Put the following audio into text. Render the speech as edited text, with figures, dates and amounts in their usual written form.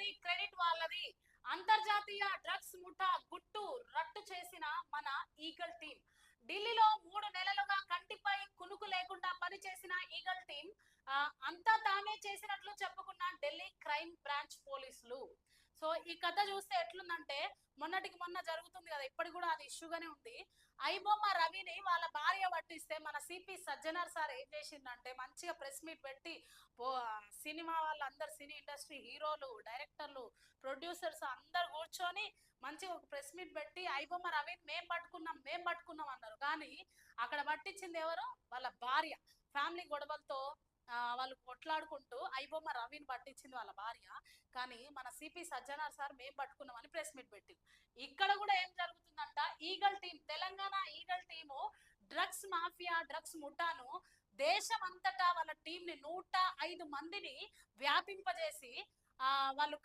వాళ్ళది, క్రెడిట్ వాళ్ళది. అంతర్జాతీయ డ్రగ్స్ ముఠా గుట్టు రట్టు చేసిన మన ఈగల్ టీం. ఢిల్లీలో 3 నెలలుగా కంటిపై కునుకు లేకుండా పనిచేసిన ఈగల్ టీం అంతా తామే చేసినట్లు చెప్పుకున్న ఢిల్లీ క్రైమ్ బ్రాంచ్ పోలీసులు. సో ఈ కథ చూస్తే ఎట్లుందంటే, మొన్నటికి మొన్న జరుగుతుంది కదా, ఇప్పటికి కూడా అది ఇష్యూగానే ఉంది. ఐబొమ్మ రవిని వాళ్ళ భార్య పట్టిస్తే మన సిపి సజ్జనార్ సార్ ఏం చేసిందంటే, మంచిగా ప్రెస్ మీట్ పెట్టి సినిమా వాళ్ళందరు, సినీ ఇండస్ట్రీ హీరోలు, డైరెక్టర్లు, ప్రొడ్యూసర్స్ అందరు కూర్చొని మంచిగా ఒక ప్రెస్ మీట్ పెట్టి ఐబొమ్మ రవిని మేం పట్టుకున్నాం అన్నారు. కానీ అక్కడ పట్టించింది ఎవరు? వాళ్ళ భార్య. ఫ్యామిలీ గొడవలతో వాళ్ళు కొట్లాడుకుంటూ ఐబొమ్మ రవిని పట్టించింది వాళ్ళ భార్య. కానీ మన సిపి సజ్జనార్ సార్ మేం పట్టుకున్నామని ప్రెస్ మీట్ పెట్టి, ఇక్కడ కూడా ఏం జరుగుతుందంట, eagle team, Telangana eagle team drugs mafia, drugs ముఠాను దేశం అంతటా వాళ్ళ టీంని 105 మందిని వ్యాపింపజేసి వాళ్ళు